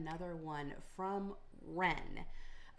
another one from Ren.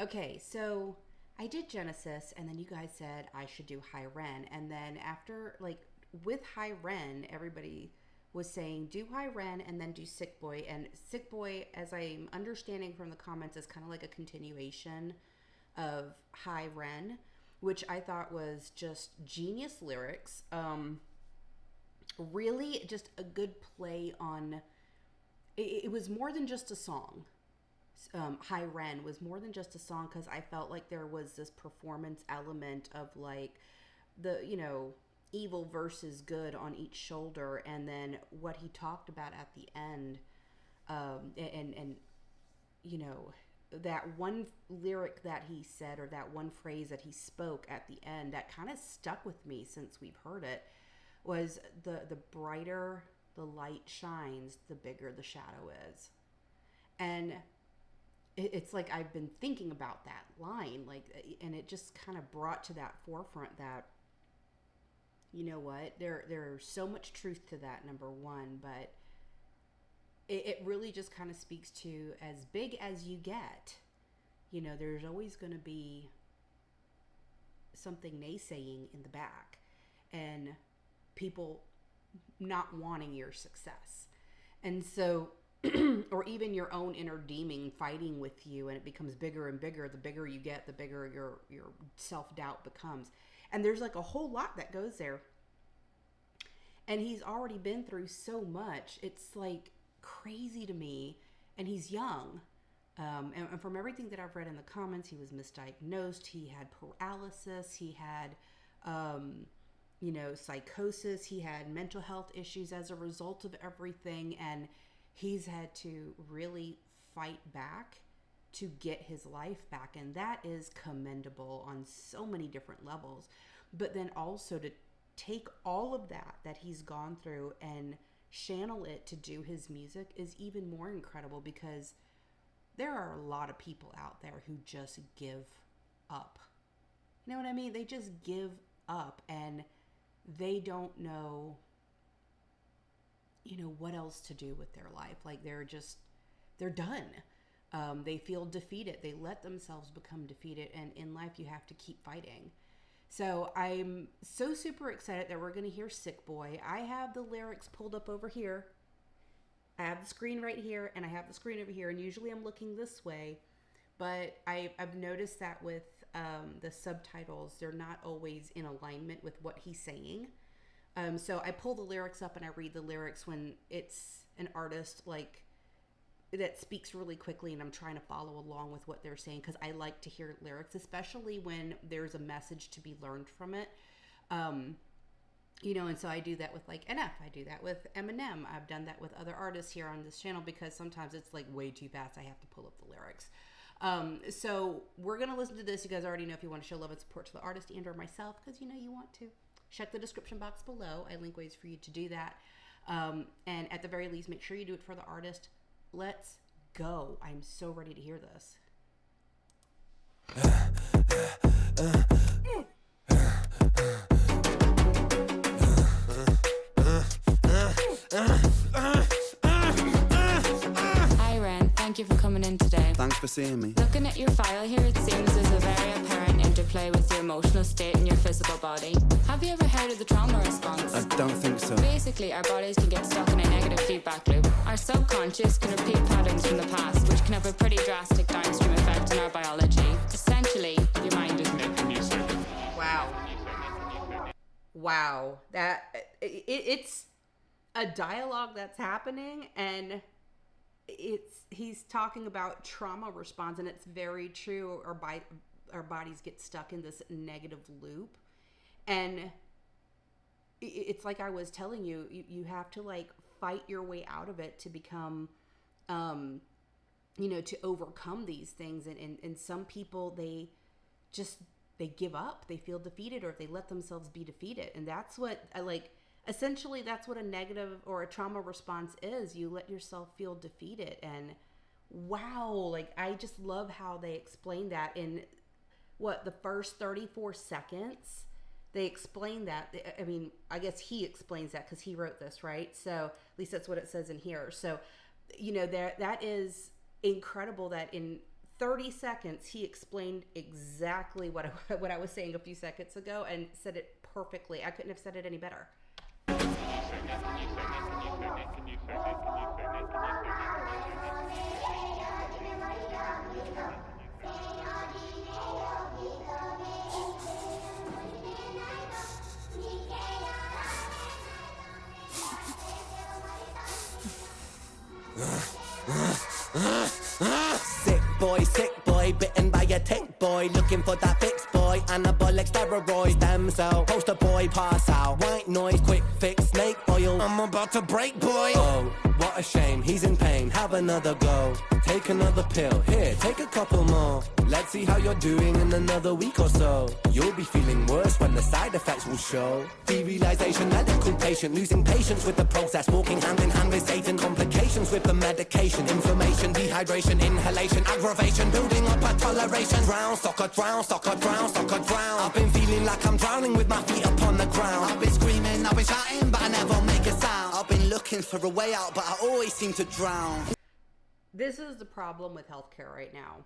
Okay, so I did Genesis, and then you guys said I should do High Ren. And then after, like, with High Ren, everybody was saying do High Ren and then do Sick Boy. And Sick Boy, as I'm understanding from the comments, is kind of like a continuation of High Ren, which I thought was just genius lyrics. Really just a good play on... It was more than just a song. High Ren was more than just a song, because I felt like there was this performance element of, like, the, you know, evil versus good on each shoulder, and then what he talked about at the end, and you know, that one lyric that he said, or that one phrase that he spoke at the end that kind of stuck with me since we've heard it, was the brighter the light shines, the bigger the shadow is. And it's like I've been thinking about that line, like, and it just kind of brought to that forefront that, you know what, there's so much truth to that, number one, but it really just kind of speaks to, as big as you get, you know, there's always going to be something naysaying in the back, and people not wanting your success. And so, or even your own inner demon fighting with you, and it becomes bigger and bigger. The bigger you get, the bigger your self-doubt becomes. And there's like a whole lot that goes there. And he's already been through so much. It's like crazy to me. And he's young. And from everything that I've read in the comments, he was misdiagnosed. He had paralysis. He had, you know, psychosis. He had mental health issues as a result of everything. And he's had to really fight back to get his life back. And that is commendable on so many different levels. But then also to take all of that he's gone through and channel it to do his music is even more incredible, because there are a lot of people out there who just give up. You know what I mean? They just give up, and they don't know, you know, what else to do with their life. Like, they're done. They feel defeated. They let themselves become defeated. And in life, you have to keep fighting. So I'm so super excited that we're going to hear Sick Boy. I have the lyrics pulled up over here. I have the screen right here, and I have the screen over here. And usually I'm looking this way. But I've noticed that with the subtitles, they're not always in alignment with what he's saying. So I pull the lyrics up and I read the lyrics when it's an artist like that speaks really quickly, and I'm trying to follow along with what they're saying, because I like to hear lyrics, especially when there's a message to be learned from it. You know, and so I do that with like NF. I do that with Eminem. I've done that with other artists here on this channel, because sometimes it's like way too fast. I have to pull up the lyrics. So we're going to listen to this. You guys already know, if you want to show love and support to the artist and or myself, because you know you want to, check the description box below. I link ways for you to do that. And at the very least, make sure you do it for the artist. Let's go. I'm so ready to hear this. Hi Ren, thank you for coming in today. Thanks for seeing me. Looking at your file here, it seems there's a very apparent interplay with your emotional state and your physical body. Have you ever heard of the trauma response? I don't think so. Basically, our bodies can get stuck in a negative feedback loop. Our subconscious can repeat patterns from the past, which can have a pretty drastic downstream effect on our biology. Essentially, your mind is making you sick. Wow. That it's a dialogue that's happening, and he's talking about trauma response, and it's very true. Our bodies get stuck in this negative loop, and it's like I was telling you, you have to like fight your way out of it to become, you know, to overcome these things. And some people, they give up, they feel defeated, or they let themselves be defeated. And that's what I like. Essentially, that's what a negative or a trauma response is. You let yourself feel defeated. And wow, like I just love how they explain that in the first 34 seconds. They explain that. I mean, I guess he explains that because he wrote this, right? So at least that's what it says in here. So, you know, that is incredible that in 30 seconds he explained exactly what I was saying a few seconds ago and said it perfectly. I couldn't have said it any better. Sick boy, bitten by a tick boy, looking for that fix boy, anabolic steroids, stem cell, poster boy, pass out, white noise, quick fix, snake oil, I'm about to break boy. Oh, what a shame, he's in pain, have another go, take another pill, here, take a couple more, let's see how you're doing in another week or so, you'll be feeling worse when the side effects will show, derealization, medical patient, losing patience with the process, walking hand in hand with Satan, complications with the medication, inflammation, dehydration, inhalation, aggravation, building up a toleration, drown, soccer, drown, soccer, drown, soccer, drown, I've been feeling like I'm drowning with my feet upon the ground, I've been screaming, I've been shouting, but I never make a sound, I've been looking for a way out, but I always seem to drown. This is the problem with healthcare right now.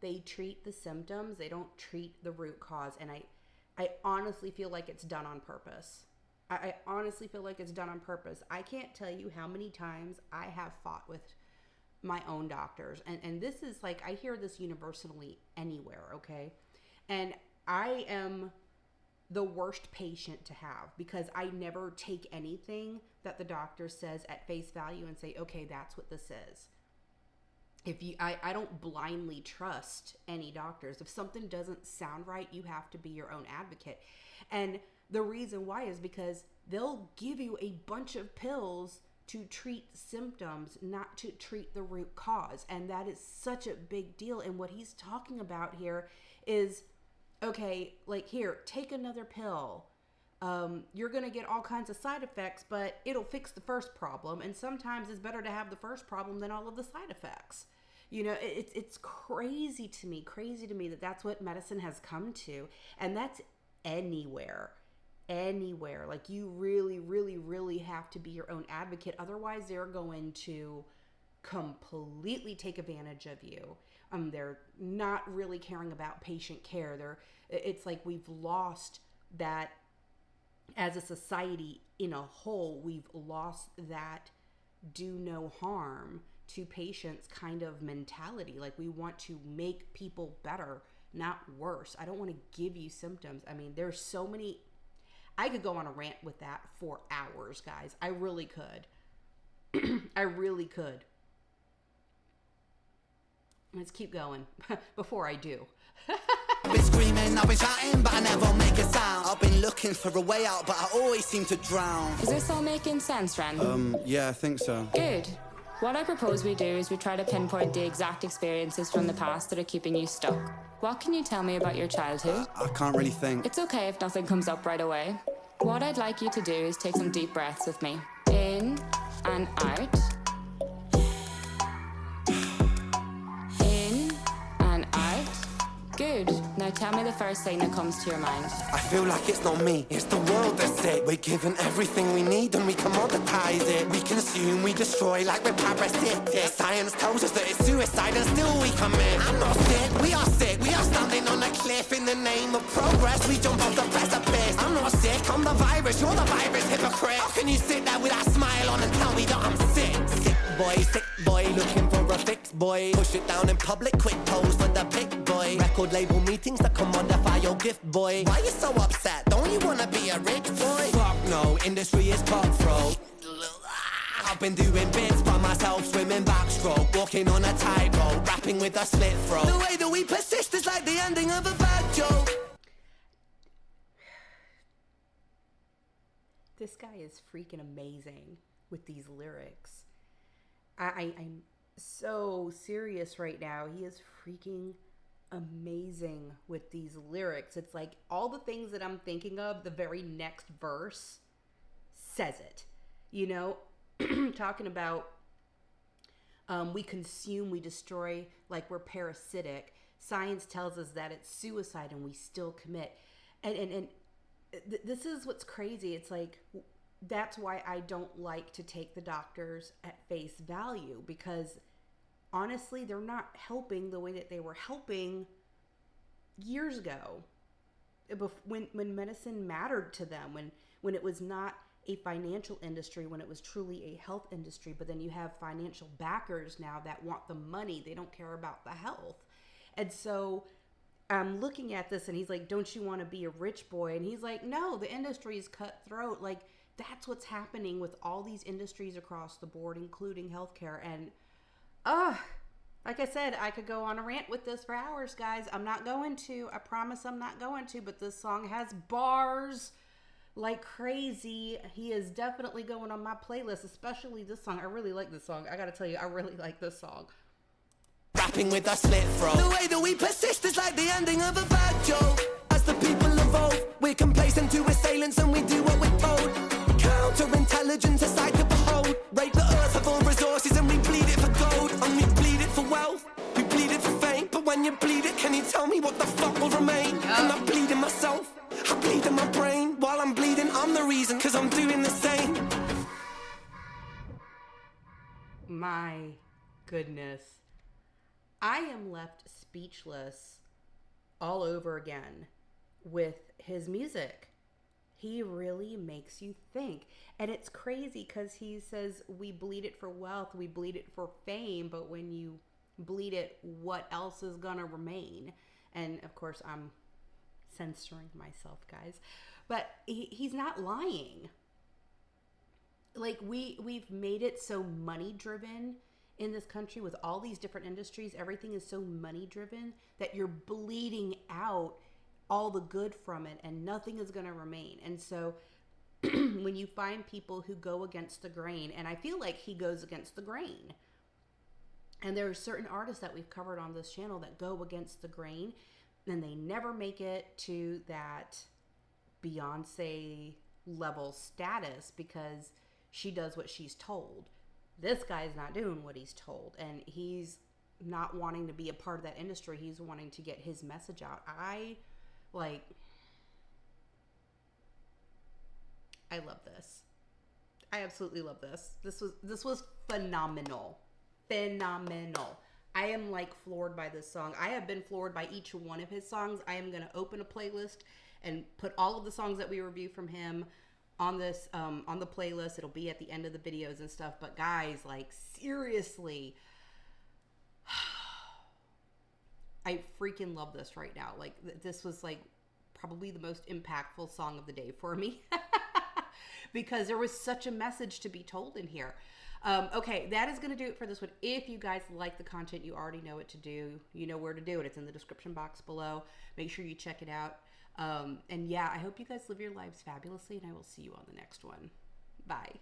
They treat the symptoms, they don't treat the root cause, and I honestly feel like it's done on purpose. I honestly feel like it's done on purpose. I can't tell you how many times I have fought with my own doctors, and this is like, I hear this universally anywhere, okay? And I am the worst patient to have because I never take anything that the doctor says at face value and say, okay, that's what this is. I don't blindly trust any doctors. If something doesn't sound right, you have to be your own advocate. And the reason why is because they'll give you a bunch of pills to treat symptoms, not to treat the root cause. And that is such a big deal. And what he's talking about here is, okay, like, here, take another pill. You're going to get all kinds of side effects, but it'll fix the first problem. And sometimes it's better to have the first problem than all of the side effects. You know, it's crazy to me that that's what medicine has come to. And that's anywhere. Like, you really, really, really have to be your own advocate. Otherwise, they're going to completely take advantage of you. They're not really caring about patient care. It's like we've lost that as a society in a whole. We've lost that do no harm to patients kind of mentality. Like, we want to make people better, not worse. I don't want to give you symptoms. I mean, there's so many. I could go on a rant with that for hours, guys. I really could. I really could. Let's keep going before I do. I've been screaming, I've been shouting, but I never make a sound. I've been looking for a way out, but I always seem to drown. Is this all making sense, Ren? Yeah, I think so. Good. What I propose we do is we try to pinpoint the exact experiences from the past that are keeping you stuck. What can you tell me about your childhood? I can't really think. It's okay if nothing comes up right away. What I'd like you to do is take some deep breaths with me. In and out. In and out. Good. Now tell me the first thing that comes to your mind. I feel like it's not me, it's the world that's sick. We're given everything we need and we commoditize it. We consume, we destroy like we're parasitic. Science tells us that it's suicide and still we commit. I'm not sick, we are sick. We are standing on a cliff in the name of progress. We jump off the precipice. I'm not sick, I'm the virus, you're the virus, hypocrite. How can you sit there with that smile on and tell me that I'm sick? Sick boy, looking for a fix boy. Push it down in public, quick pose for the big boy. Record label meetings that commodify your gift boy. Why you so upset? Don't you wanna be a rich boy? Fuck no, industry is cutthroat. I've been doing bits by myself, swimming backstroke, walking on a tightrope, rapping with a slit throat. The way that we persist is like the ending of a bad joke. This guy is freaking amazing with these lyrics. I'm so serious right now. He is freaking amazing with these lyrics. It's like all the things that I'm thinking of, the very next verse says it. You know, talking about we consume, we destroy, like we're parasitic. Science tells us that it's suicide and we still commit. And this is what's crazy. It's like, that's why I don't like to take the doctors at face value, because honestly, they're not helping the way that they were helping years ago, when medicine mattered to them, when it was not a financial industry, when it was truly a health industry. But then you have financial backers now that want the money. They don't care about the health. And so I'm looking at this, and he's like, don't you want to be a rich boy? And he's like, no, the industry is cutthroat. Like, that's what's happening with all these industries across the board, including healthcare. And like I said, I could go on a rant with this for hours, guys. I'm not going to. I promise I'm not going to. But this song has bars like crazy. He is definitely going on my playlist, especially this song. I really like this song. I gotta tell you, I really like this song. Rapping with a slit throat. The way that we persist is like the ending of a bad joke. As the people evolve, we're complacent to assailants and we do what we're told. Counterintelligence, a sight to behold. Rape the earth of all resources and we bleed it for gold. And we bleed it for wealth, we bleed it for fame. But when you bleed it, can you tell me what the fuck will remain? I'm not bleeding myself, I bleed in my brain. While I'm bleeding, I'm the reason, cause I'm doing the same. My goodness. I am left speechless all over again with his music. He really makes you think. And it's crazy because he says we bleed it for wealth, we bleed it for fame, but when you bleed it, what else is gonna remain? And of course, I'm censoring myself, guys. But he's not lying. Like, we've made it so money driven in this country with all these different industries. Everything is so money driven that you're bleeding out all the good from it and nothing is going to remain. And so when you find people who go against the grain, and I feel like he goes against the grain, and there are certain artists that we've covered on this channel that go against the grain and they never make it to that Beyonce level status because she does what she's told. This guy's not doing what he's told, and he's not wanting to be a part of that industry. He's wanting to get his message out. I love this. I absolutely love this. This was phenomenal. Phenomenal. I am like floored by this song. I have been floored by each one of his songs. I am going to open a playlist and put all of the songs that we review from him on this on the playlist. It'll be at the end of the videos and stuff. But guys, like, seriously, I freaking love this right now. Like, this was like probably the most impactful song of the day for me because there was such a message to be told in here. Okay, that is going to do it for this one. If you guys like the content, you already know what to do. You know where to do it. It's in the description box below. Make sure you check it out. And yeah, I hope you guys live your lives fabulously, and I will see you on the next one. Bye.